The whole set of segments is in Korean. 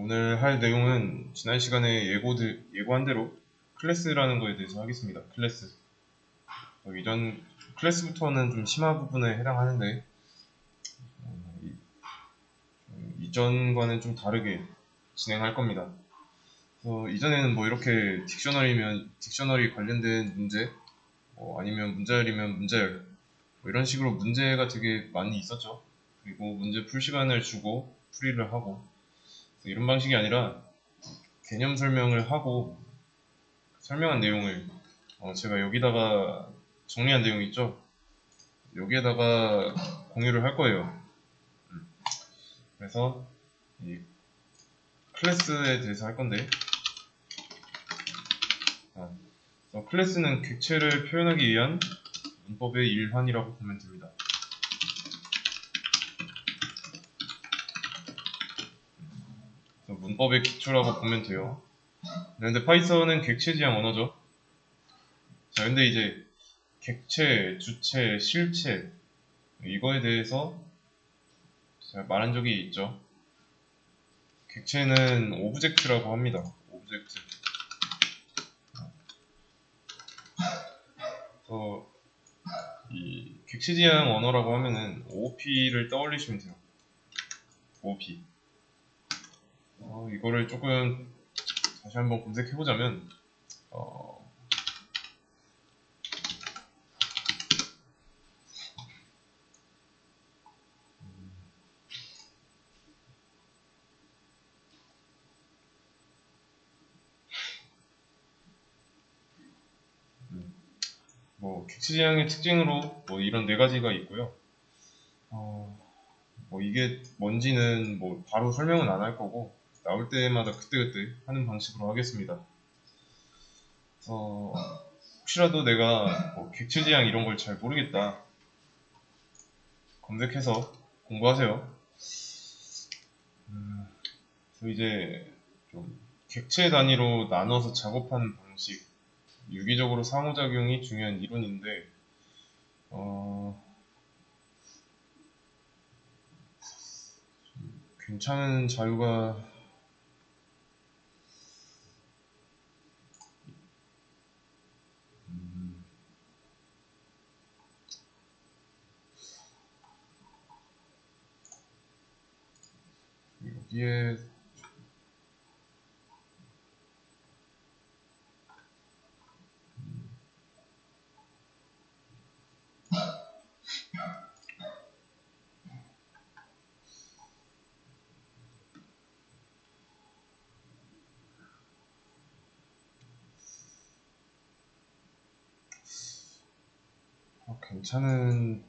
오늘 할 내용은 지난 시간에 예고한 대로 클래스라는 거에 대해서 하겠습니다. 클래스. 이전 클래스부터는 좀 심화 부분에 해당하는데 이전과는 좀 다르게 진행할 겁니다. 이전에는 뭐 이렇게 딕셔너리 관련된 문제, 아니면 문자열이면 문자열, 이런 식으로 문제가 되게 많이 있었죠. 그리고 문제 풀 시간을 주고 풀이를 하고, 이런 방식이 아니라 개념 설명을 하고 설명한 내용을 제가 여기다가 정리한 내용 있죠? 여기에다가 공유를 할 거예요. 그래서 이 클래스에 대해서 할 건데, 클래스는 객체를 표현하기 위한 문법의 일환이라고 보면 됩니다. 문법의 기초라고 보면 돼요. 그런데 파이썬은 객체 지향 언어죠. 자, 근데 이제 객체, 주체, 실체, 이거에 대해서 제가 말한 적이 있죠. 객체는 오브젝트라고 합니다. 오브젝트. 그래서 이 객체 지향 언어라고 하면은 OOP를 떠올리시면 돼요. OOP. 이거를 조금 다시 한번 검색해보자면, 객체 지향의 특징으로 이런 네 가지가 있고요. 이게 뭔지는 바로 설명은 안 할 거고, 나올 때마다 그때그때 하는 방식으로 하겠습니다. 혹시라도 내가 객체 지향 이런 걸 잘 모르겠다, 검색해서 공부하세요. 그래서 이제 좀 객체 단위로 나눠서 작업하는 방식, 유기적으로 상호작용이 중요한 이론인데, 괜찮은 자료가 여기에 괜찮은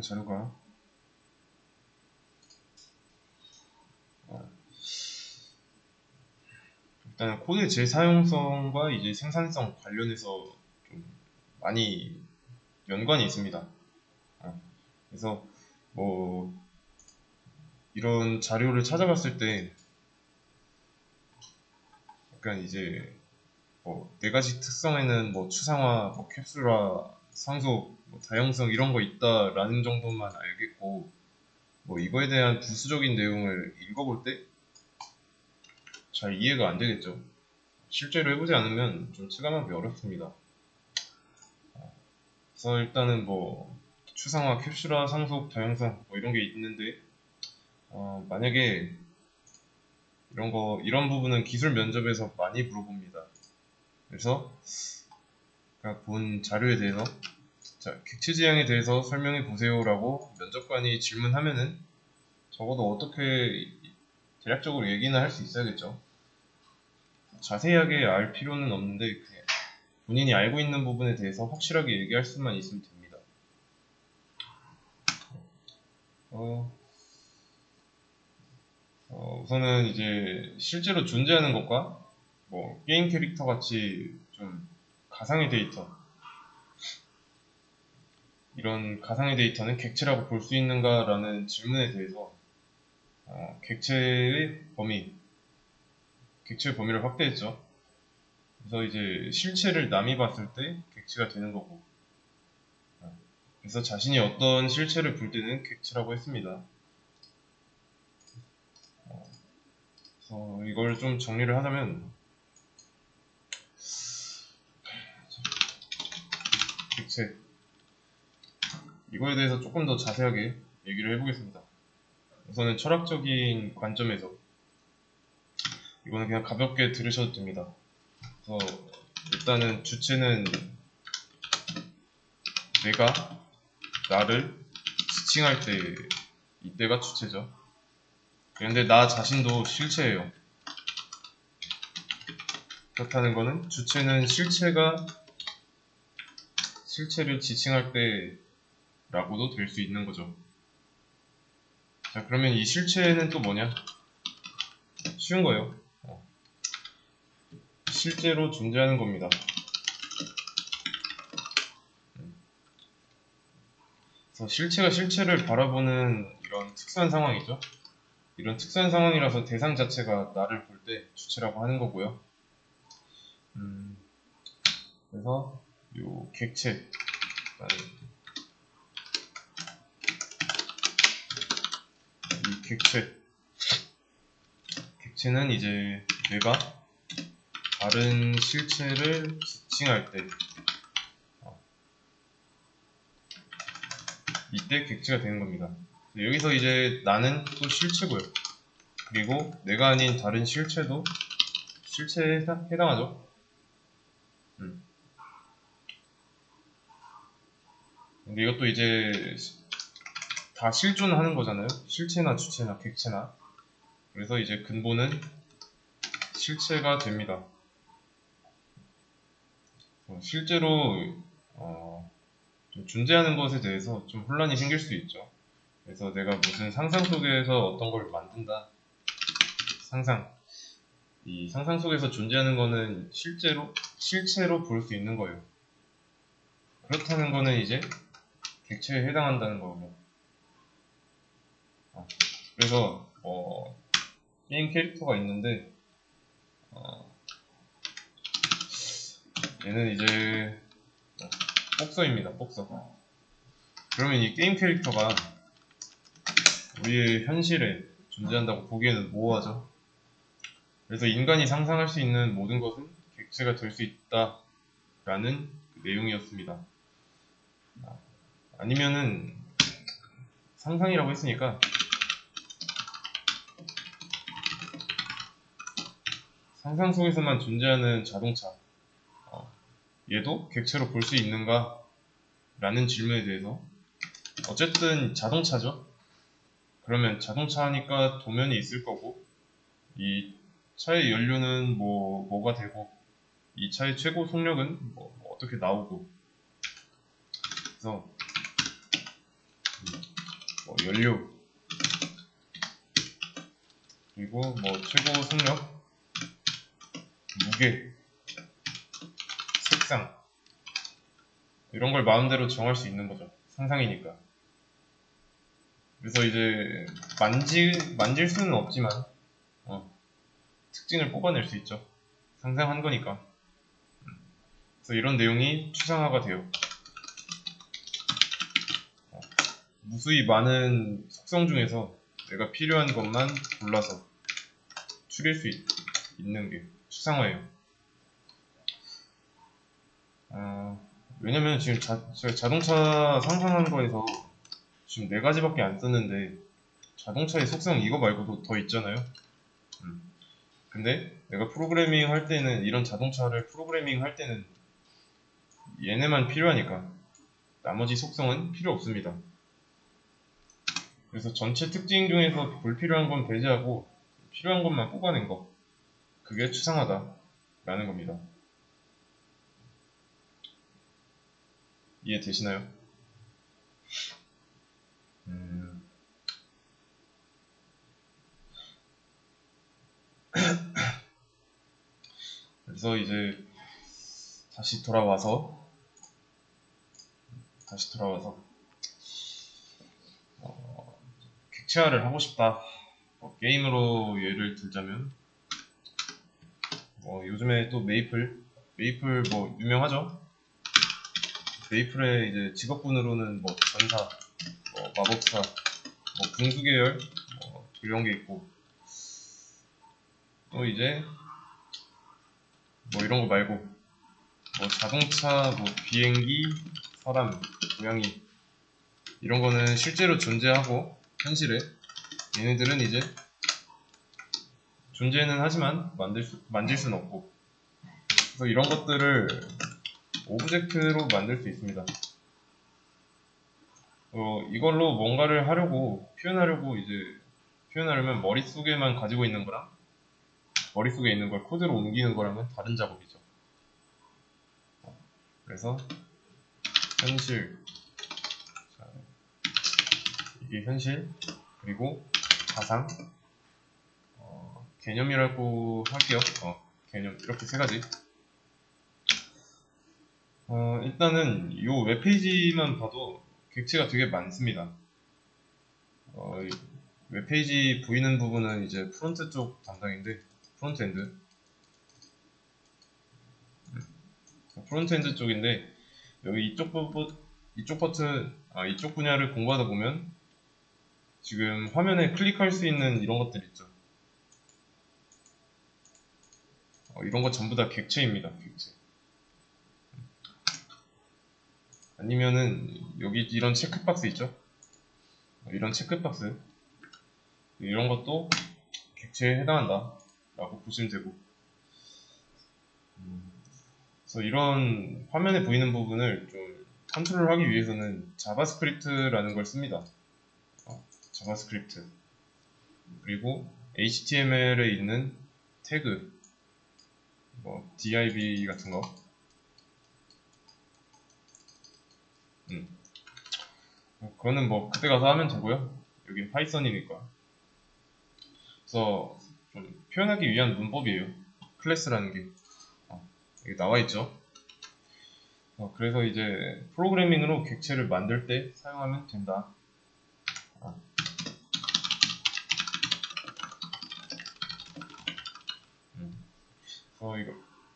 자료가 일단 코드의 재사용성과 이제 생산성 관련해서 좀 많이 연관이 있습니다. 그래서 이런 자료를 찾아봤을 때 약간 이제 네 가지 특성에는 추상화, 캡슐화, 상속, 다형성 이런 거 있다라는 정도만 알겠고, 이거에 대한 부수적인 내용을 읽어볼 때 잘 이해가 안 되겠죠. 실제로 해보지 않으면 좀 체감하기 어렵습니다. 그래서 일단은 추상화, 캡슐화, 상속, 다형성 이런 게 있는데, 만약에 이런 부분은 기술 면접에서 많이 물어봅니다. 그래서 제가 본 자료에 대해서 객체 지향에 대해서 설명해 보세요 라고 면접관이 질문하면은 적어도 어떻게 대략적으로 얘기는 할 수 있어야겠죠. 자세하게 알 필요는 없는데 그냥 본인이 알고 있는 부분에 대해서 확실하게 얘기할 수만 있으면 됩니다. 우선은 이제 실제로 존재하는 것과 게임 캐릭터 같이 좀 가상의 데이터, 이런 가상의 데이터는 객체라고 볼 수 있는가 라는 질문에 대해서 객체의 범위를 확대했죠. 그래서 이제 실체를 남이 봤을 때 객체가 되는 거고, 그래서 자신이 어떤 실체를 볼 때는 객체라고 했습니다. 이걸 좀 정리를 하자면 객체 이거에 대해서 조금 더 자세하게 얘기를 해보겠습니다. 우선은 철학적인 관점에서 이거는 그냥 가볍게 들으셔도 됩니다. 그래서 일단은 주체는 내가 나를 지칭할 때 이때가 주체죠. 그런데 나 자신도 실체예요. 그렇다는 거는 주체는 실체를 지칭할 때라고도 될 수 있는 거죠. 자, 그러면 이 실체는 또 뭐냐? 쉬운 거예요. 실제로 존재하는 겁니다. 그래서 실체가 실체를 바라보는 이런 특수한 상황이죠. 이런 특수한 상황이라서 대상 자체가 나를 볼 때 주체라고 하는 거고요. 그래서 요 객체 이 객체는 이제 내가 다른 실체를 지칭할 때 이때 객체가 되는 겁니다. 여기서 이제 나는 또 실체고요. 그리고 내가 아닌 다른 실체도 실체에 해당하죠. 근데 이것도 이제 다 실존하는 거잖아요. 실체나 주체나 객체나. 그래서 이제 근본은 실체가 됩니다. 실제로 좀 존재하는 것에 대해서 좀 혼란이 생길 수 있죠. 그래서 내가 무슨 상상 속에서 어떤 걸 만든다. 이 상상 속에서 존재하는 거는 실체로 볼 수 있는 거예요. 그렇다는 거는 이제 객체에 해당한다는 거고. 그래서 게임 캐릭터가 있는데 얘는 이제 복서입니다. 복서. 그러면 이 게임 캐릭터가 우리의 현실에 존재한다고 보기에는 모호하죠. 그래서 인간이 상상할 수 있는 모든 것은 객체가 될 수 있다라는 내용이었습니다. 아니면은 상상이라고 했으니까 상상 속에서만 존재하는 자동차 얘도 객체로 볼 수 있는가? 라는 질문에 대해서 어쨌든 자동차죠. 그러면 자동차니까 도면이 있을 거고 이 차의 연료는 뭐가 되고 이 차의 최고 속력은 어떻게 나오고 그래서 연료 그리고 최고 속력 무게 색상 이런 걸 마음대로 정할 수 있는 거죠. 상상이니까. 그래서 이제 만질 수는 없지만 특징을 뽑아낼 수 있죠. 상상한 거니까. 그래서 이런 내용이 추상화가 돼요. 무수히 많은 속성 중에서 내가 필요한 것만 골라서 추릴 수 있는 게 추상화예요. 왜냐면 지금 제가 자동차 상상한 거에서 지금 4가지밖에 안 썼는데 자동차의 속성 이거 말고도 더 있잖아요. 근데 내가 프로그래밍 할 때는 이런 자동차를 프로그래밍 할 때는 얘네만 필요하니까 나머지 속성은 필요 없습니다. 그래서 전체 특징 중에서 불필요한 건 배제하고 필요한 것만 뽑아낸 거 그게 추상화다 라는 겁니다. 이해되시나요? 그래서 이제 다시 돌아와서 객체화를 하고 싶다. 게임으로 예를 들자면 요즘에 또 메이플 유명하죠? 메이플의 이제 직업군으로는 전사, 마법사, 궁수 계열 이런 게 있고 또 이제 뭐 이런 거 말고 뭐 자동차, 뭐 비행기, 사람, 고양이 이런 거는 실제로 존재하고 현실에 얘네들은 이제 존재는 하지만 만질 수는 없고 그래서 이런 것들을 오브젝트로 만들 수 있습니다. 이걸로 뭔가를 하려고 표현하려면 머릿속에만 가지고 있는 거랑 머릿속에 있는 걸 코드로 옮기는 거랑은 다른 작업이죠. 그래서 현실, 이게 현실, 그리고 가상, 개념이라고 할게요. 개념 이렇게 세 가지. 일단은 이 웹페이지만 봐도 객체가 되게 많습니다. 이 웹페이지 보이는 부분은 이제 프론트 쪽 담당인데 프론트엔드 쪽인데 여기 이쪽 버튼 이쪽 분야를 공부하다 보면 지금 화면에 클릭할 수 있는 이런 것들 있죠. 이런 거 전부 다 객체입니다. 객체. 아니면은 여기 이런 체크박스 있죠. 이런 체크박스 이런 것도 객체에 해당한다 라고 보시면 되고 그래서 이런 화면에 보이는 부분을 좀 컨트롤하기 위해서는 자바스크립트라는 걸 씁니다. 자바스크립트 그리고 HTML에 있는 태그 뭐 div 같은 거 그거는 뭐 그때 가서 하면 되고요. 여긴 파이썬이니까. 그래서 좀 표현하기 위한 문법이에요. 클래스라는 게 여기 나와 있죠. 그래서 이제 프로그래밍으로 객체를 만들 때 사용하면 된다. 이거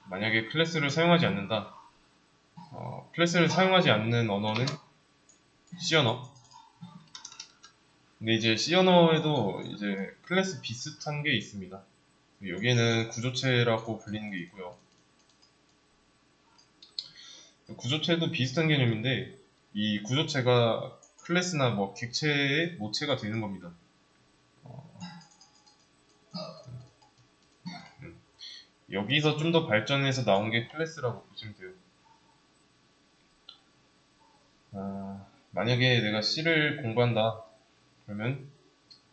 만약에 클래스를 사용하지 않는다. 클래스를 사용하지 않는 언어는 C 언어. 근데 이제 C 언어에도 이제 클래스 비슷한 게 있습니다. 여기에는 구조체라고 불리는 게 있고요. 구조체도 비슷한 개념인데 이 구조체가 클래스나 뭐 객체의 모체가 되는 겁니다. 여기서 좀 더 발전해서 나온 게 클래스라고 보시면 돼요. 만약에 내가 C를 공부한다 그러면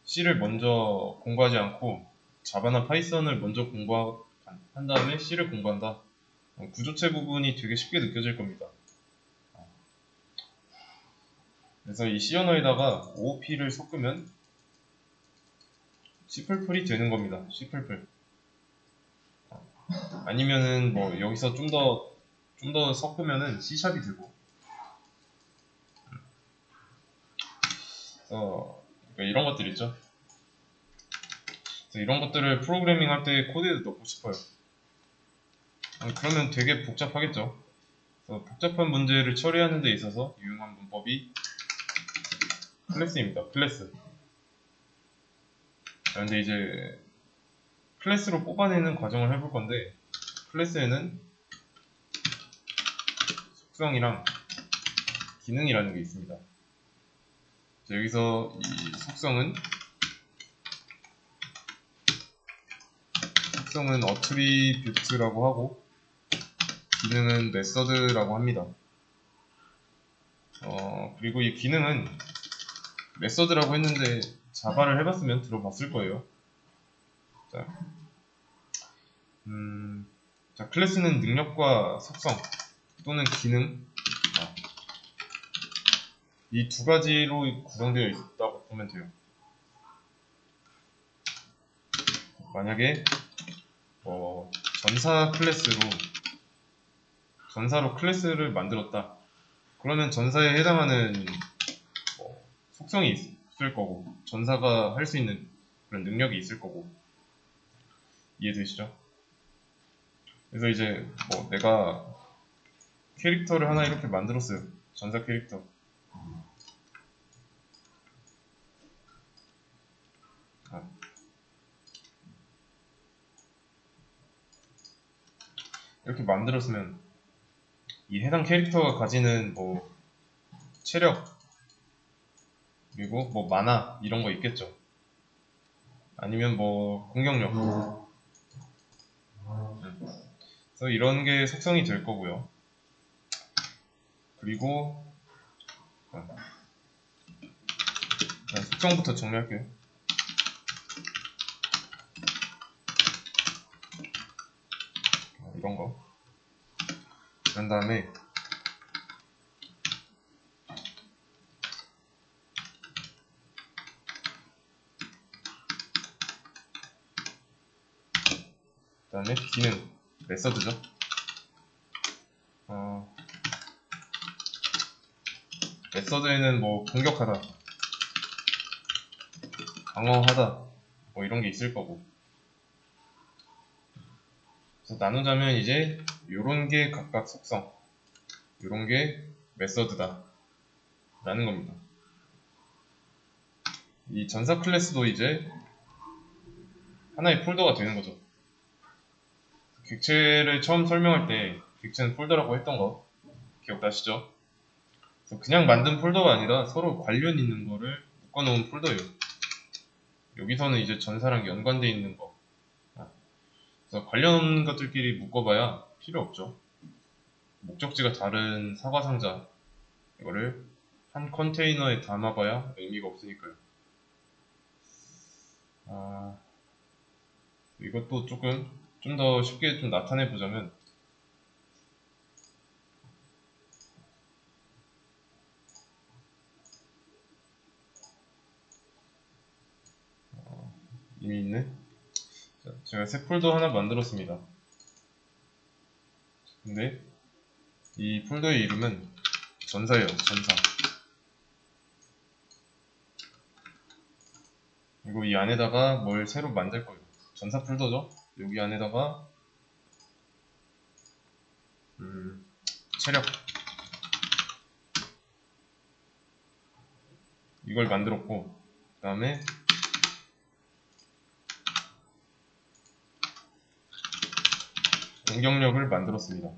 C를 먼저 공부하지 않고 자바나 파이썬을 먼저 공부한 다음에 C를 공부한다. 구조체 부분이 되게 쉽게 느껴질 겁니다. 그래서 이 C 언어에다가 OOP를 섞으면 C++이 되는 겁니다. C++. 아니면은 뭐 여기서 좀 더 섞으면은 C샵이 되고. 그래서 이런 것들 있죠. 그래서 이런 것들을 프로그래밍 할 때 코드에도 넣고 싶어요. 그러면 되게 복잡하겠죠. 그래서 복잡한 문제를 처리하는 데 있어서 유용한 문법이 클래스입니다. 클래스. 근데 이제 클래스로 뽑아내는 과정을 해볼 건데 클래스에는 속성이랑 기능이라는 게 있습니다. 여기서 이 속성은 어트리뷰트라고 하고 기능은 메서드라고 합니다. 그리고 이 기능은 메서드라고 했는데 자바를 해봤으면 들어봤을 거예요. 자, 클래스는 능력과 속성 또는 기능 이 두 가지로 구성되어 있다고 보면 돼요. 만약에 전사로 클래스를 만들었다. 그러면 전사에 해당하는 속성이 있을 거고 전사가 할 수 있는 그런 능력이 있을 거고 이해되시죠? 그래서 이제 내가 캐릭터를 하나 이렇게 만들었어요. 전사 캐릭터. 이렇게 만들었으면 이 해당 캐릭터가 가지는 뭐 체력 그리고 뭐 만화 이런 거 있겠죠. 아니면 뭐 공격력. 그래서 이런 게 속성이 될 거고요. 그리고 일단 속성부터 정리할게요. 이런 거. 그런 다음에 기능 메서드죠. 메서드에는 뭐 공격하다, 방어하다 뭐 이런 게 있을 거고. 그래서 나누자면 이제 요런 게 각각 속성, 요런 게 메서드다 라는 겁니다. 이 전사 클래스도 이제 하나의 폴더가 되는 거죠. 객체를 처음 설명할 때 객체는 폴더라고 했던 거 기억나시죠? 그래서 그냥 만든 폴더가 아니라 서로 관련 있는 거를 묶어놓은 폴더예요. 여기서는 이제 전사랑 연관되어 있는 거. 그래서 관련 것들끼리 묶어봐야 필요 없죠. 목적지가 다른 사과상자 이거를 한 컨테이너에 담아봐야 의미가 없으니까요. 이것도 조금 좀 더 쉽게 좀 나타내 보자면 이미 있네. 자, 제가 새 폴더 하나 만들었습니다. 근데 이 폴더의 이름은 전사예요. 전사. 그리고 이 안에다가 뭘 새로 만들 거예요. 전사 폴더죠. 여기 안에다가 체력 이걸 만들었고, 그 다음에 공격력을 만들었습니다.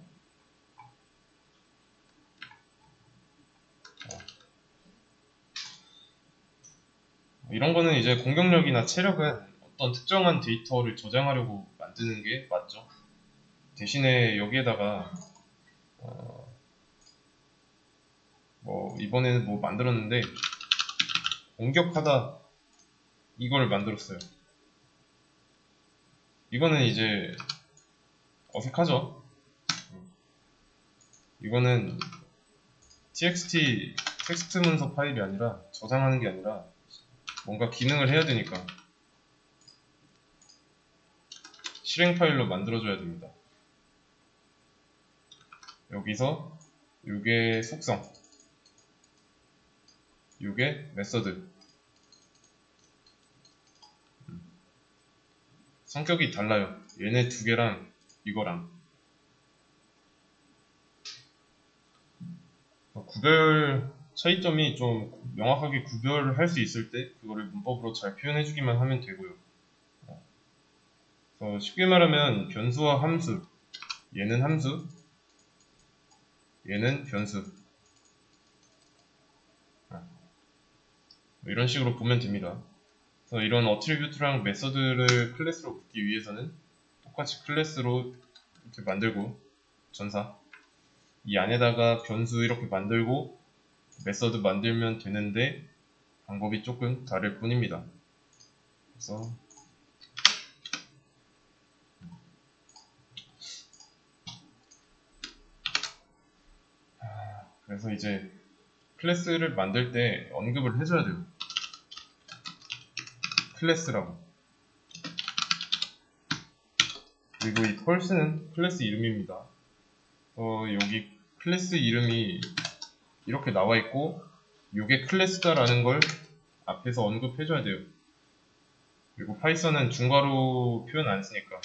이런 거는 이제 공격력이나 체력은 어떤 특정한 데이터를 저장하려고 만드는 게 맞죠. 대신에 여기에다가 뭐 이번에는 뭐 만들었는데 공격하다 이걸 만들었어요. 이거는 이제 어색하죠. 이거는 txt 텍스트 문서 파일이 아니라 저장하는 게 아니라 뭔가 기능을 해야 되니까 실행 파일로 만들어줘야 됩니다. 여기서 요게 속성, 요게 메서드. 성격이 달라요. 얘네 두 개랑 이거랑 구별 차이점이 좀 명확하게 구별할 수 있을 때 그거를 문법으로 잘 표현해주기만 하면 되고요. 그래서 쉽게 말하면 변수와 함수, 얘는 함수, 얘는 변수. 이런 식으로 보면 됩니다. 그래서 이런 어트리뷰트랑 메서드를 클래스로 묶기 위해서는 똑같이 클래스로 이렇게 만들고 전사 이 안에다가 변수 이렇게 만들고 메서드 만들면 되는데 방법이 조금 다를 뿐입니다. 그래서 이제 클래스를 만들 때 언급을 해줘야 돼요. 클래스라고. 그리고 이 펄스는 클래스 이름입니다. 여기 클래스 이름이 이렇게 나와 있고 이게 클래스다라는 걸 앞에서 언급해줘야 돼요. 그리고 파이썬은 중괄호 표현 안 쓰니까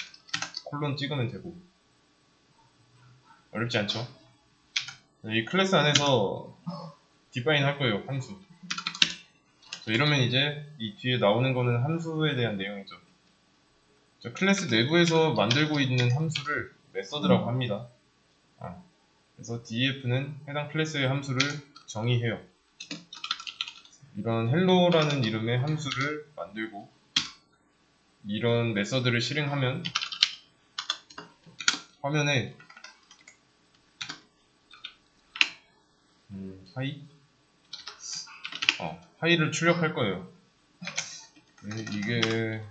콜론 찍으면 되고 어렵지 않죠? 이 클래스 안에서 디파인 할 거예요. 함수. 이러면 이제 이 뒤에 나오는 거는 함수에 대한 내용이죠. 클래스 내부에서 만들고 있는 함수를 메서드라고 합니다. 그래서 def는 해당 클래스의 함수를 정의해요. 이런 hello라는 이름의 함수를 만들고 이런 메서드를 실행하면 화면에 하이를 출력할 거예요. 이게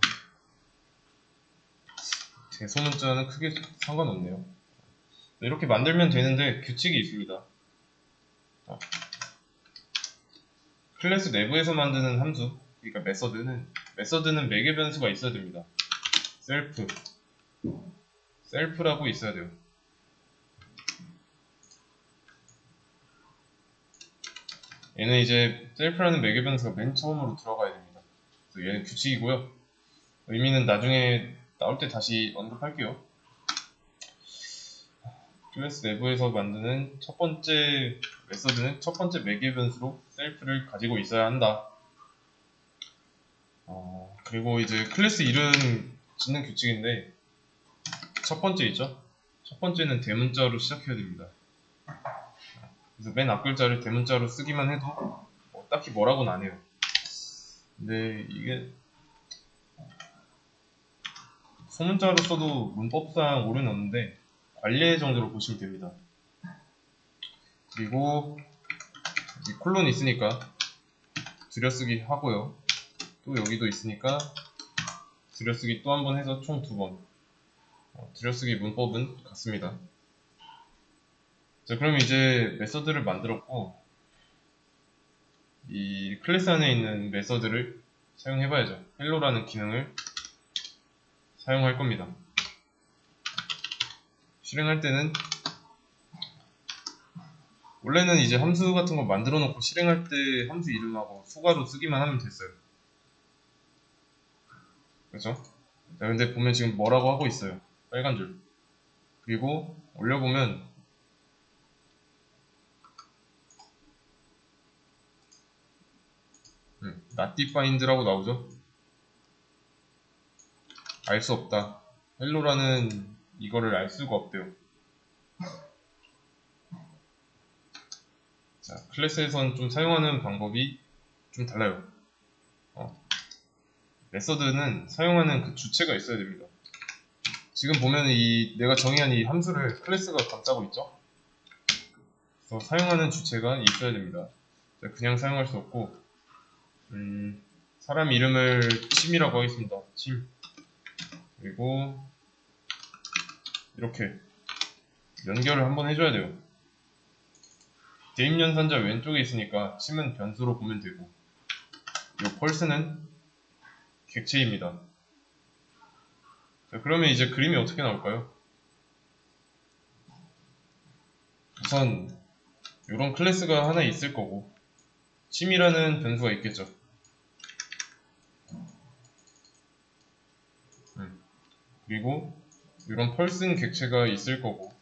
대소문자는 크게 상관없네요. 이렇게 만들면 되는데 규칙이 있습니다. 클래스 내부에서 만드는 함수, 그러니까 메서드는 매개 변수가 있어야 됩니다. 셀프라고 있어야 돼요. 얘는 이제 셀프라는 매개 변수가 맨 처음으로 들어가야 됩니다. 그래서 얘는 규칙이고요. 의미는 나중에 나올 때 다시 언급할게요. 클래스 내부에서 만드는 첫 번째 메서드는 첫 번째 매개 변수로 셀프를 가지고 있어야 한다. 그리고 이제 클래스 이름 짓는 규칙인데 첫 번째 있죠? 첫 번째는 대문자로 시작해야 됩니다. 그래서 맨 앞글자를 대문자로 쓰기만 해도 딱히 뭐라고는 안 해요. 근데 이게 소문자로 써도 문법상 오류는 없는데 관례 정도로 보시면 됩니다. 그리고 이 콜론 있으니까 들여쓰기 하고요. 또 여기도 있으니까 들여쓰기 또 한 번 해서 총 2번. 들여쓰기 문법은 같습니다. 자, 그럼 이제 메서드를 만들었고 이 클래스 안에 있는 메서드를 사용해봐야죠. hello라는 기능을 사용할 겁니다. 실행할 때는 원래는 이제 함수 같은 거 만들어 놓고 실행할 때 함수 이름하고 수가로 쓰기만 하면 됐어요. 그렇죠? 자, 근데 보면 지금 뭐라고 하고 있어요. 빨간 줄. 그리고 올려보면 not defined라고 나오죠. 알 수 없다. hello라는 이거를 알 수가 없대요. 자, 클래스에선 좀 사용하는 방법이 좀 달라요. 메서드는 사용하는 그 주체가 있어야 됩니다. 지금 보면 내가 정의한 이 함수를 클래스가 감싸고 있죠? 그래서 사용하는 주체가 있어야 됩니다. 그냥 사용할 수 없고, 사람 이름을 침이라고 하겠습니다. 침. 그리고 이렇게 연결을 한번 해줘야 돼요. 대입연산자 왼쪽에 있으니까 침은 변수로 보면 되고, 이 펄스는 객체입니다. 자, 그러면 이제 그림이 어떻게 나올까요? 우선 이런 클래스가 하나 있을 거고 침이라는 변수가 있겠죠. 그리고 이런 펄슨 객체가 있을 거고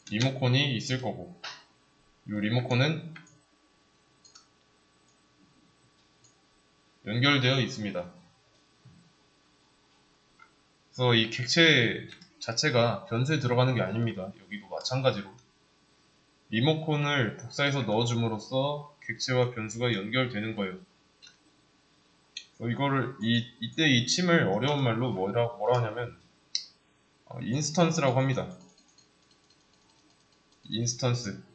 리모컨이 있을 거고 이 리모컨은 연결되어 있습니다. 그래서 이 객체 자체가 변수에 들어가는 게 아닙니다. 여기도 마찬가지로 리모컨을 복사해서 넣어줌으로써 객체와 변수가 연결되는 거예요. 이거를 이때 이 침을 어려운 말로 뭐라 하냐면 인스턴스라고 합니다. 인스턴스.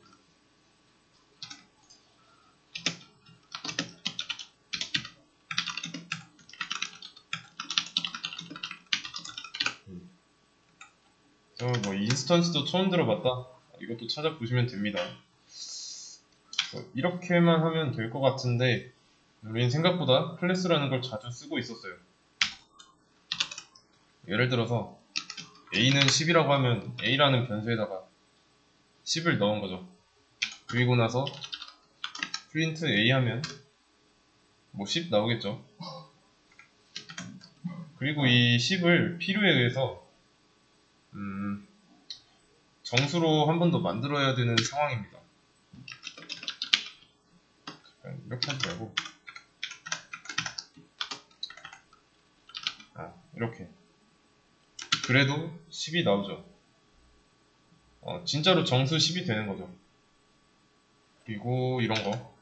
뭐 인스턴스도 처음 들어봤다. 이것도 찾아보시면 됩니다. 이렇게만 하면 될 것 같은데 우리는 생각보다 클래스라는 걸 자주 쓰고 있었어요. 예를 들어서 a는 10이라고 하면 a라는 변수에다가 10을 넣은 거죠. 그리고 나서 print a 하면 뭐 10 나오겠죠. 그리고 이 10을 필요에 의해서 정수로 한 번 더 만들어야 되는 상황입니다. 이렇게 하지 말고 이렇게. 그래도 10이 나오죠. 진짜로 정수 10이 되는 거죠. 그리고 이런 거.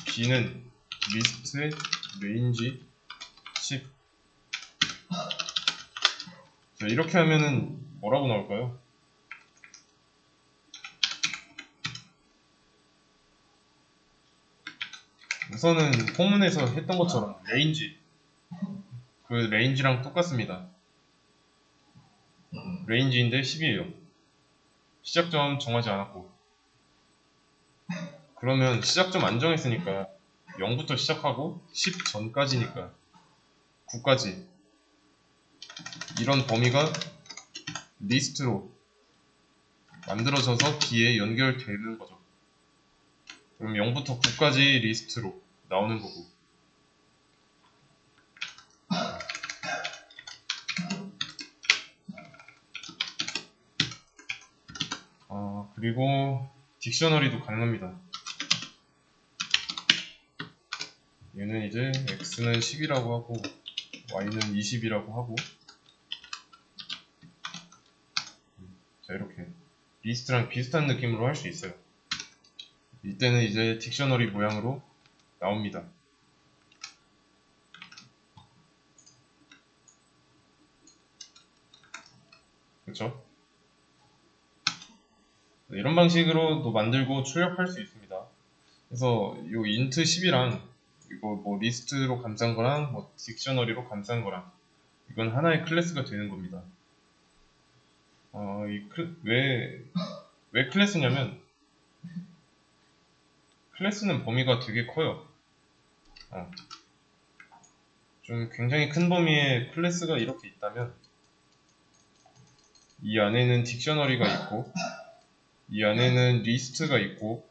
B는 리스트의 range 10. 자, 이렇게 하면은 뭐라고 나올까요? 우선은 포문에서 했던 것처럼 range, 그 range랑 똑같습니다. range인데 10이에요. 시작점 정하지 않았고. 그러면 시작점 안 정했으니까 0부터 시작하고 10 전까지니까 9까지 이런 범위가 리스트로 만들어져서 B에 연결되는 거죠. 그럼 0부터 9까지 리스트로 나오는 거고. 그리고 딕셔너리도 가능합니다. 얘는 이제 x는 10이라고 하고 y는 20이라고 하고, 자, 이렇게 리스트랑 비슷한 느낌으로 할 수 있어요. 이때는 이제 딕셔너리 모양으로 나옵니다. 그렇죠? 이런 방식으로도 만들고 출력할 수 있습니다. 그래서 이 int 10이랑 이거 뭐 리스트로 감싼 거랑 뭐 딕셔너리로 감싼 거랑 이건 하나의 클래스가 되는 겁니다. 왜 클래스냐면 클래스는 범위가 되게 커요. 좀 굉장히 큰 범위의 클래스가 이렇게 있다면 이 안에는 딕셔너리가 있고 이 안에는 리스트가 있고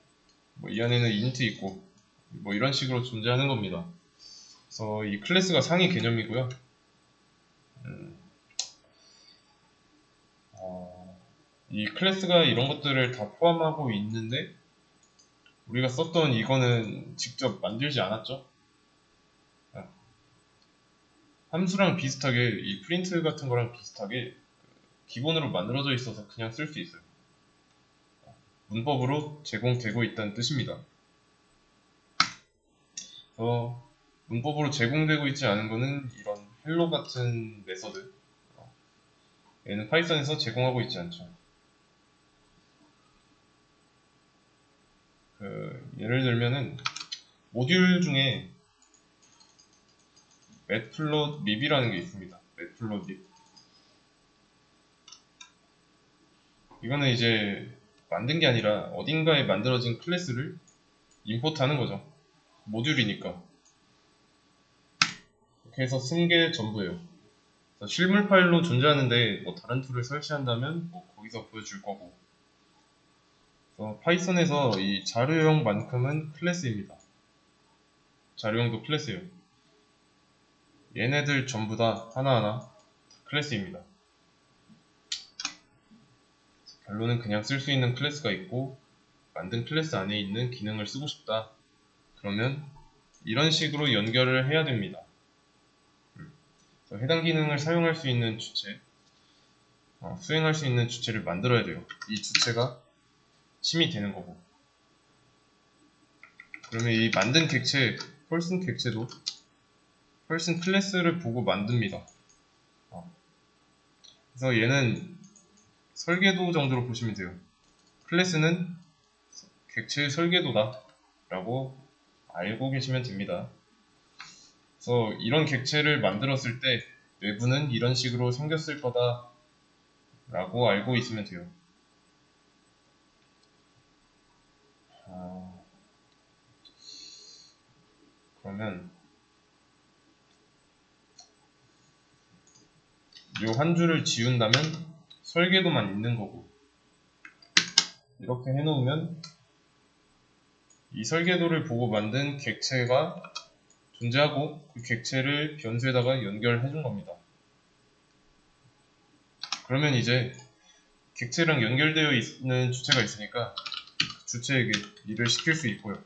뭐 이 안에는 int 있고 뭐 이런 식으로 존재하는 겁니다. 그래서 이 클래스가 상위 개념이고요. 이 클래스가 이런 것들을 다 포함하고 있는데 우리가 썼던 이거는 직접 만들지 않았죠? 함수랑 비슷하게 이 프린트 같은 거랑 비슷하게 기본으로 만들어져 있어서 그냥 쓸 수 있어요. 문법으로 제공되고 있다는 뜻입니다. 그래서 문법으로 제공되고 있지 않은 거는 이런 헬로 같은 메서드, 얘는 파이썬에서 제공하고 있지 않죠. 예를 들면은 모듈 중에 matplotlib이라는 게 있습니다. matplotlib. 이거는 이제 만든 게 아니라 어딘가에 만들어진 클래스를 임포트하는 거죠. 모듈이니까. 이렇게 해서 쓴 게 전부예요. 실물 파일로 존재하는데 뭐 다른 툴을 설치한다면 뭐 거기서 보여줄 거고. 그래서 파이썬에서 이 자료형만큼은 클래스입니다. 자료형도 클래스예요. 얘네들 전부 다 하나하나 클래스입니다. 결론은 그냥 쓸 수 있는 클래스가 있고 만든 클래스 안에 있는 기능을 쓰고 싶다. 그러면 이런 식으로 연결을 해야 됩니다. 해당 기능을 사용할 수 있는 주체, 수행할 수 있는 주체를 만들어야 돼요. 이 주체가 심이 되는 거고. 그러면 이 만든 객체, person 객체도 person 클래스를 보고 만듭니다. 그래서 얘는 설계도 정도로 보시면 돼요. 클래스는 객체의 설계도다 라고 알고 계시면 됩니다. 그래서 이런 객체를 만들었을 때 외부는 이런 식으로 생겼을 거다 라고 알고 있으면 돼요. 그러면 이 한 줄을 지운다면 설계도만 있는 거고, 이렇게 해놓으면 이 설계도를 보고 만든 객체가 존재하고 그 객체를 변수에다가 연결해 준 겁니다. 그러면 이제 객체랑 연결되어 있는 주체가 있으니까 그 주체에게 일을 시킬 수 있고요.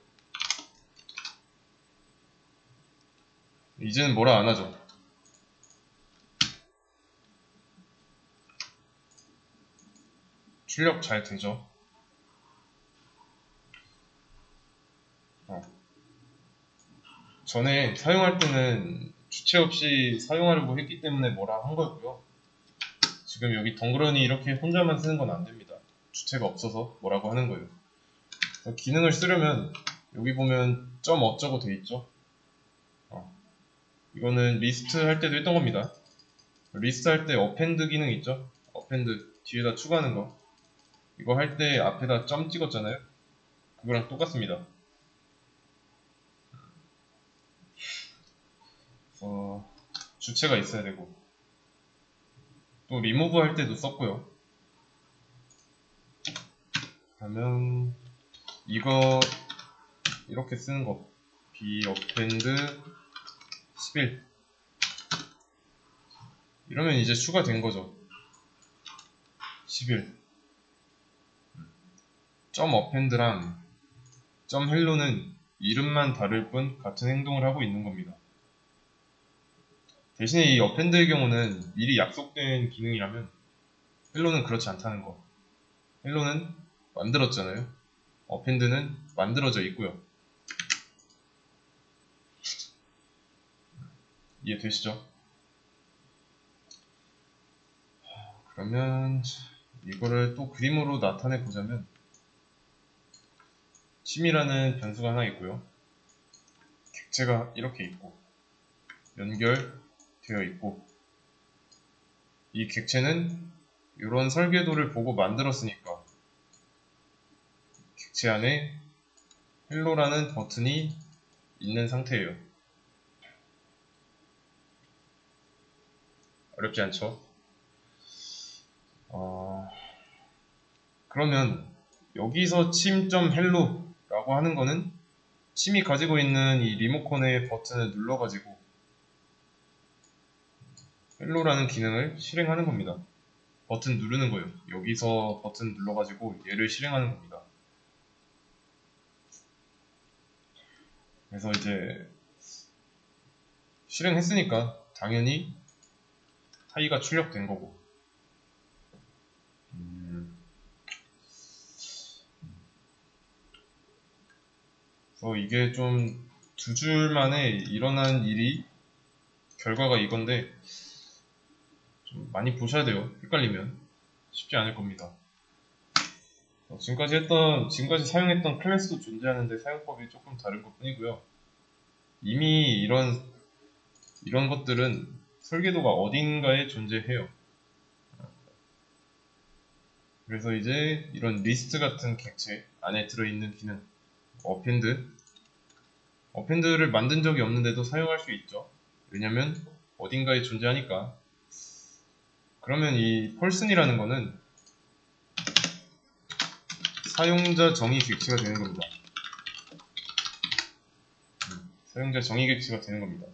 이제는 뭐라 안 하죠. 출력 잘 되죠. 전에 사용할 때는 주체 없이 사용하려고 했기 때문에 뭐라 한 거고요. 지금 여기 덩그러니 이렇게 혼자만 쓰는 건 안 됩니다. 주체가 없어서 뭐라고 하는 거예요. 기능을 쓰려면 여기 보면 점 어쩌고 돼 있죠. 이거는 리스트 할 때도 했던 겁니다. 리스트 할 때 어펜드 기능 있죠. 어펜드 뒤에다 추가하는 거. 이거 할 때 앞에다 점 찍었잖아요. 그거랑 똑같습니다. 주체가 있어야 되고, 또 리무브 할 때도 썼고요. 그러면 이거 이렇게 쓰는 거 bAppend 11 이러면 이제 추가된 거죠. 11 점 append랑 점 hello는 이름만 다를 뿐 같은 행동을 하고 있는 겁니다. 대신에 이 append의 경우는 미리 약속된 기능이라면 hello는 그렇지 않다는 거. hello는 만들었잖아요. append는 만들어져 있고요. 이해되시죠? 그러면 이거를 또 그림으로 나타내 보자면 침이라는 변수가 하나 있고요. 객체가 이렇게 있고 연결되어 있고, 이 객체는 이런 설계도를 보고 만들었으니까 객체 안에 헬로라는 버튼이 있는 상태예요. 어렵지 않죠? 그러면 여기서 침.hello라고 하는 거는 침이 가지고 있는 이 리모컨의 버튼을 눌러가지고 헬로라는 기능을 실행하는 겁니다. 버튼 누르는 거예요. 여기서 버튼 눌러가지고 얘를 실행하는 겁니다. 그래서 이제 실행했으니까 당연히 하이가 출력된 거고, 그래서 이게 좀 두 줄 만에 일어난 일이 결과가 이건데 좀 많이 보셔야 돼요. 헷갈리면 쉽지 않을 겁니다. 지금까지 사용했던 클래스도 존재하는데 사용법이 조금 다른 것 뿐이고요. 이미 이런 것들은 설계도가 어딘가에 존재해요. 그래서 이제 이런 리스트 같은 객체 안에 들어있는 기능, 어펜드를 만든 적이 없는데도 사용할 수 있죠. 왜냐면 어딘가에 존재하니까. 그러면 이 펄슨이라는 거는 사용자 정의 객체가 되는 겁니다. 사용자 정의 객체가 되는 겁니다.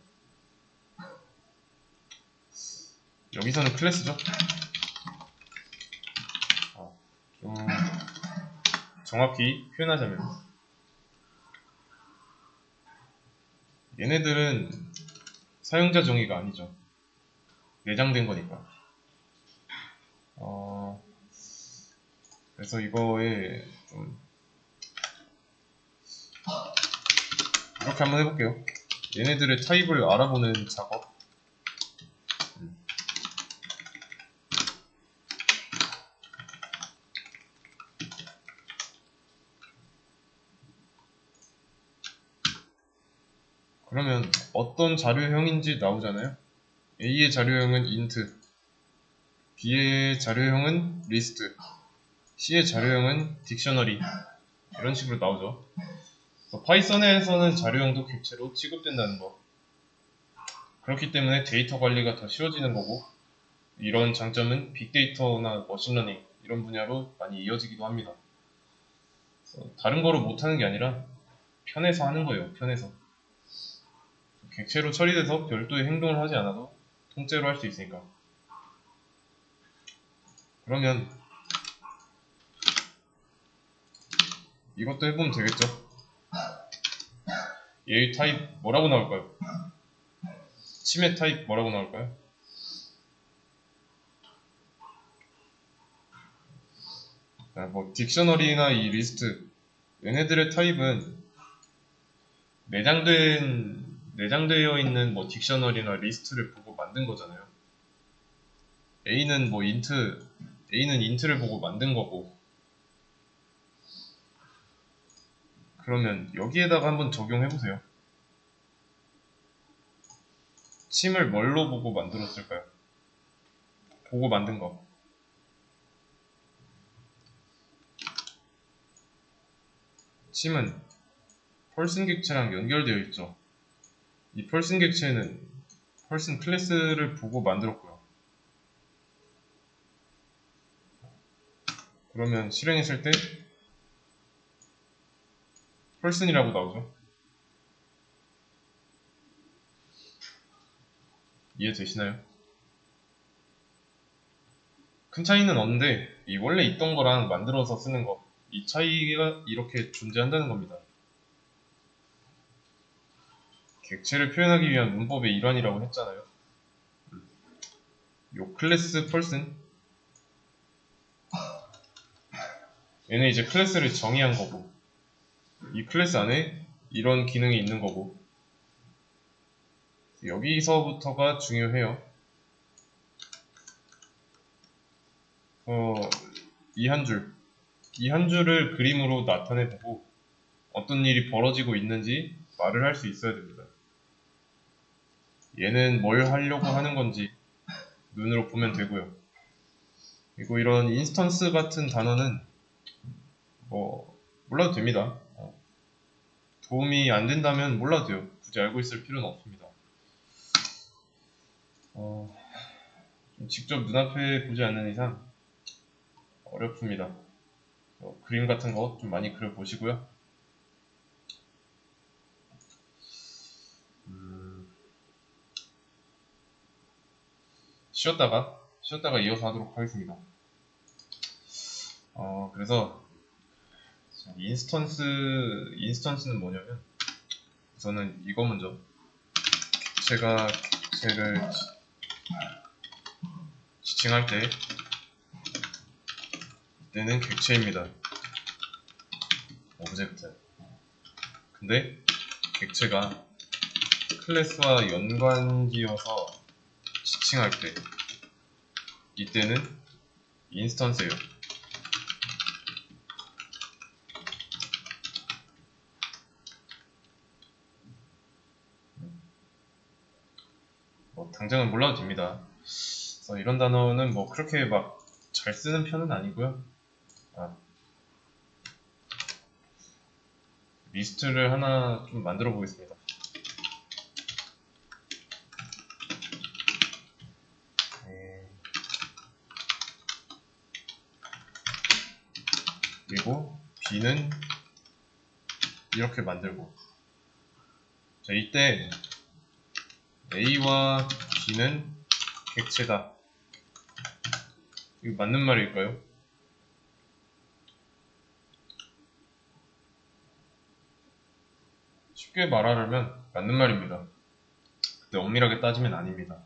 여기서는 클래스죠. 좀 정확히 표현하자면 얘네들은 사용자 정의가 아니죠. 내장된 거니까. 그래서 이거에 좀 이렇게 한번 해볼게요. 얘네들의 타입을 알아보는 작업. 그러면 어떤 자료형인지 나오잖아요. A의 자료형은 int, B의 자료형은 list, C의 자료형은 dictionary, 이런 식으로 나오죠. 파이썬에서는 자료형도 객체로 취급된다는 거. 그렇기 때문에 데이터 관리가 더 쉬워지는 거고, 이런 장점은 빅데이터나 머신러닝 이런 분야로 많이 이어지기도 합니다. 다른 거로 못하는 게 아니라 편해서 하는 거예요. 편해서. 객체로 처리돼서 별도의 행동을 하지 않아도 통째로 할 수 있으니까. 그러면 이것도 해보면 되겠죠. 얘의 타입 뭐라고 나올까요? 치매 타입 뭐라고 나올까요? 뭐 딕셔너리나 이 리스트 얘네들의 타입은 내장되어 있는 뭐 딕셔너리나 리스트를 보고 만든 거잖아요. A는 인트를 보고 만든 거고, 그러면 여기에다가 한번 적용해 보세요. 침을 뭘로 보고 만들었을까요? 보고 만든 거. 침은 펄슨 객체랑 연결되어 있죠. 이 펄슨 객체는 펄슨 클래스를 보고 만들었고요. 그러면 실행했을 때 펄슨이라고 나오죠. 이해되시나요? 큰 차이는 없는데 이 원래 있던 거랑 만들어서 쓰는 거, 이 차이가 이렇게 존재한다는 겁니다. 객체를 표현하기 위한 문법의 일환이라고 했잖아요. 요 클래스 펄슨, 얘는 이제 클래스를 정의한 거고, 이 클래스 안에 이런 기능이 있는 거고, 여기서부터가 중요해요. 이 한 줄을 그림으로 나타내보고 어떤 일이 벌어지고 있는지 말을 할 수 있어야 됩니다. 얘는 뭘 하려고 하는 건지 눈으로 보면 되고요. 그리고 이런 인스턴스 같은 단어는 몰라도 됩니다. 도움이 안 된다면 몰라도 돼요. 굳이 알고 있을 필요는 없습니다. 직접 눈앞에 보지 않는 이상 어렵습니다. 그림 같은 거 좀 많이 그려보시고요. 쉬었다가 이어서 하도록 하겠습니다. 그래서 인스턴스는 뭐냐면, 우선은 이거 먼저, 객체가 객체를 지칭할 때 이때는 객체입니다. 오브젝트. 근데 객체가 클래스와 연관지어서 지칭할 때 이때는 인스턴스예요. 당장은 몰라도 됩니다. 그래서 이런 단어는 그렇게 막 잘 쓰는 편은 아니고요. 리스트를 하나 좀 만들어 보겠습니다. 그리고 B는 이렇게 만들고, 자, 이때 A와 B는 객체다. 이거 맞는 말일까요? 쉽게 말하려면 맞는 말입니다. 근데 엄밀하게 따지면 아닙니다.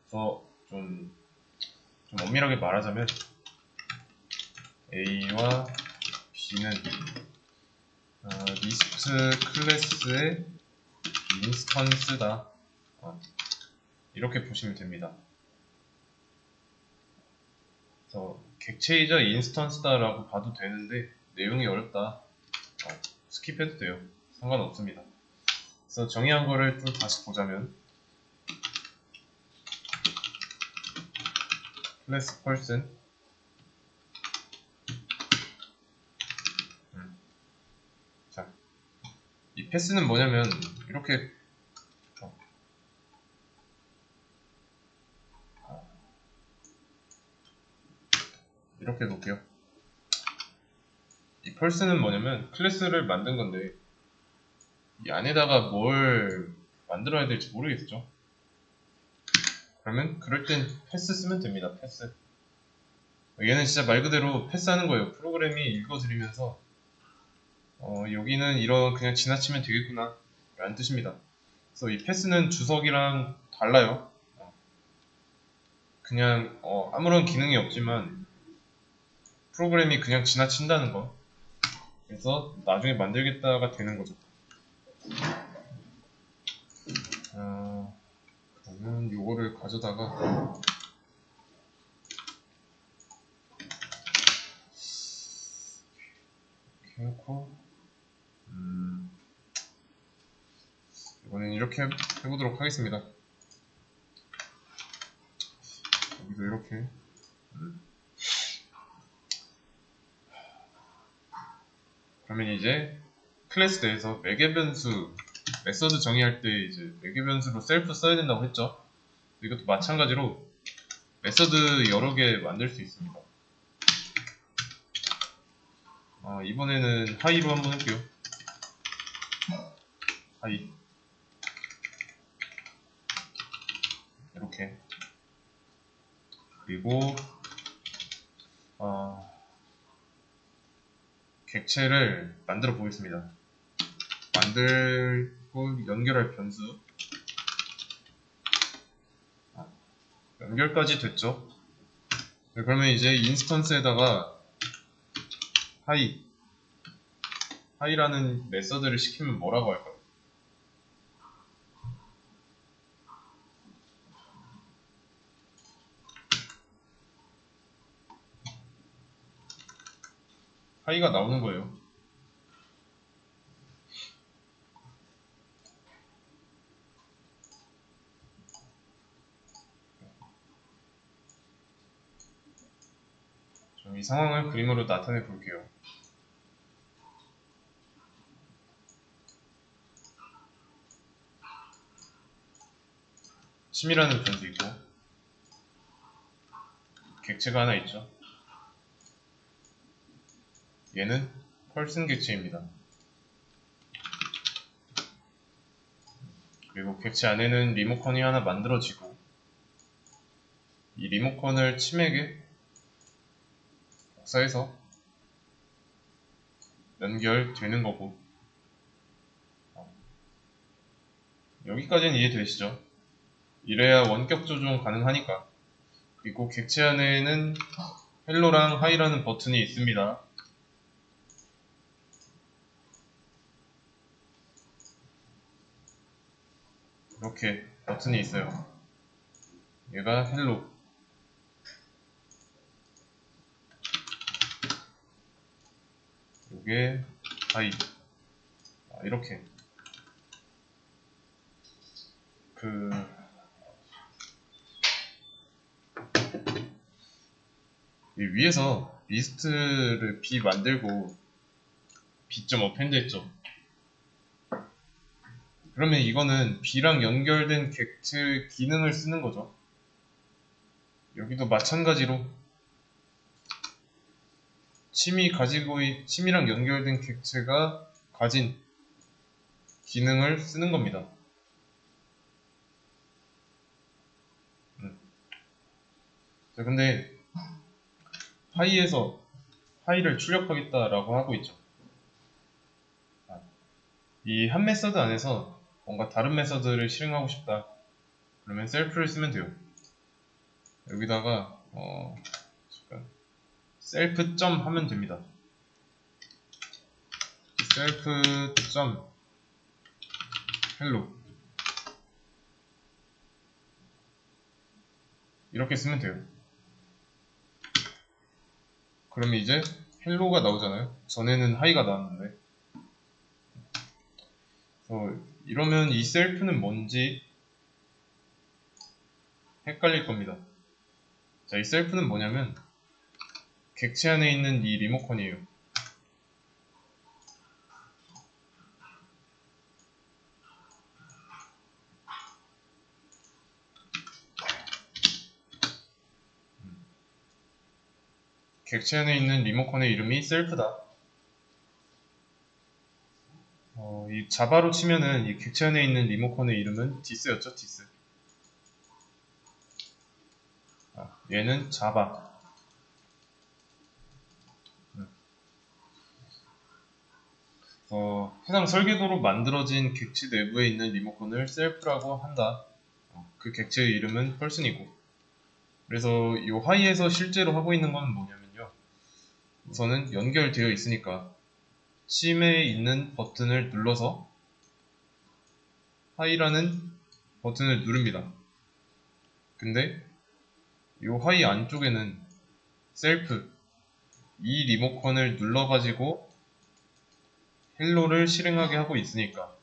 그래서 좀 엄밀하게 말하자면 A와 B는 리스트 클래스의 인스턴스다. 이렇게 보시면 됩니다. 그래서 객체이자 인스턴스다라고 봐도 되는데 내용이 어렵다. 스킵해도 돼요. 상관없습니다. 그래서 정의한 거를 좀 다시 보자면, 클래스 펄슨, 자, 이 패스는 뭐냐면 이렇게 해볼게요. 이 펄스는 뭐냐면 클래스를 만든 건데 이 안에다가 뭘 만들어야 될지 모르겠죠. 그러면 그럴 땐 패스 쓰면 됩니다. 패스. 얘는 진짜 말 그대로 패스하는 거예요. 프로그램이 읽어드리면서 여기는 그냥 지나치면 되겠구나 라는 뜻입니다. 그래서 이 패스는 주석이랑 달라요. 그냥 아무런 기능이 없지만 프로그램이 그냥 지나친다는 거. 그래서 나중에 만들겠다가 되는 거죠. 그러면 요거를 가져다가 이렇게 해놓고 이번엔 이렇게 해보도록 하겠습니다. 여기도 이렇게 그러면 이제 클래스 내에서 매개 변수 메서드 정의할 때 이제 매개 변수로 셀프 써야 된다고 했죠. 이것도 마찬가지로 메서드 여러 개 만들 수 있습니다. 이번에는 하이로 한번 할게요. 하이 이렇게 그리고 객체를 만들어 보겠습니다. 만들고 연결할 변수 연결까지 됐죠. 네, 그러면 이제 인스턴스에다가 하이라는 메서드를 시키면 뭐라고 할까요? 하이가 나오는 거예요. 이 상황을 그림으로 나타내 볼게요. 심이라는 변수 있고 객체가 하나 있죠. 얘는 펄슨 객체입니다. 그리고 객체 안에는 리모컨이 하나 만들어지고 이 리모컨을 침에게 복사해서 연결되는 거고 여기까지는 이해되시죠? 이래야 원격 조종 가능하니까. 그리고 객체 안에는 헬로랑 하이라는 버튼이 있습니다. 이렇게 버튼이 있어요. 얘가 헬로 요게 하이 이렇게 이 위에서 리스트를 B 만들고 B.append 했죠. 그러면 이거는 B랑 연결된 객체 기능을 쓰는 거죠. 여기도 마찬가지로 침이랑 연결된 객체가 가진 기능을 쓰는 겁니다. 자, 근데 하이에서 하이를 출력하겠다라고 하고 있죠. 이 한 메서드 안에서 뭔가 다른 메서드를 실행하고 싶다. 그러면 셀프를 쓰면 돼요. 여기다가 셀프 점 하면 됩니다. 셀프 점 헬로 이렇게 쓰면 돼요. 그러면 이제 헬로가 나오잖아요. 전에는 하이가 나왔는데 이러면 이 셀프는 뭔지 헷갈릴 겁니다. 자, 이 셀프는 뭐냐면 객체 안에 있는 이 리모컨이에요. 객체 안에 있는 리모컨의 이름이 셀프다. 이 자바로 치면은 이 객체 안에 있는 리모컨의 이름은 디스였죠, 디스. 얘는 자바. 해당 설계도로 만들어진 객체 내부에 있는 리모컨을 셀프라고 한다. 그 객체의 이름은 펄슨이고, 그래서 이 하이에서 실제로 하고 있는 건 뭐냐면요. 우선은 연결되어 있으니까 침에 있는 버튼을 눌러서 하이라는 버튼을 누릅니다. 근데 이 하이 안쪽에는 셀프, 이 리모컨을 눌러가지고 헬로를 실행하게 하고 있으니까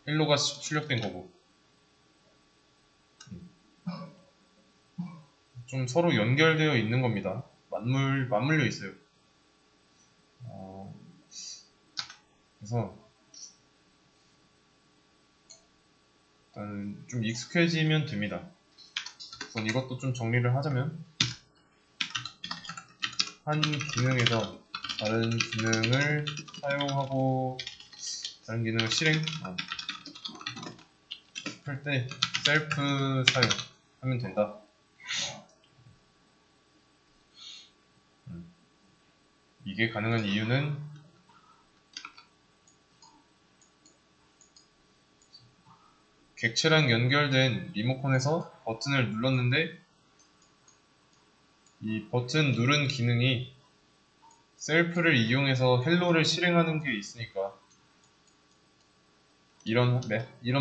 헬로가 출력된 거고, 좀 서로 연결되어 있는 겁니다. 맞물려 있어요. 그래서 일단 좀 익숙해지면 됩니다. 우선 이것도 좀 정리를 하자면, 한 기능에서 다른 기능을 사용하고 다른 기능을 할 때 셀프 사용하면 된다. 이게 가능한 이유는 객체랑 연결된 리모컨에서 버튼을 눌렀는데 이 버튼 누른 기능이 셀프를 이용해서 헬로를 실행하는 게 있으니까 이런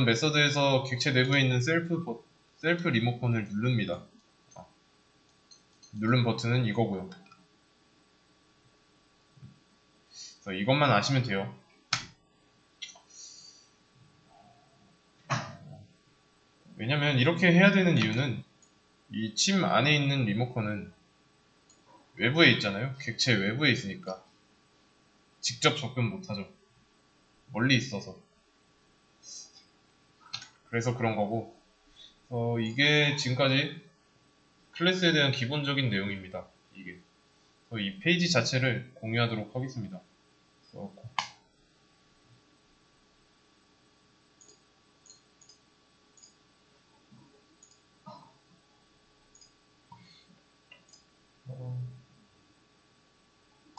메서드에서 객체 내부에 있는 셀프 리모컨을 누릅니다. 누른 버튼은 이거고요. 그래서 이것만 아시면 돼요. 왜냐면 이렇게 해야 되는 이유는 이 침 안에 있는 리모컨은 외부에 있잖아요. 객체 외부에 있으니까 직접 접근 못하죠. 멀리 있어서. 그래서 그런 거고, 이게 지금까지 클래스에 대한 기본적인 내용입니다. 이 페이지 자체를 공유하도록 하겠습니다.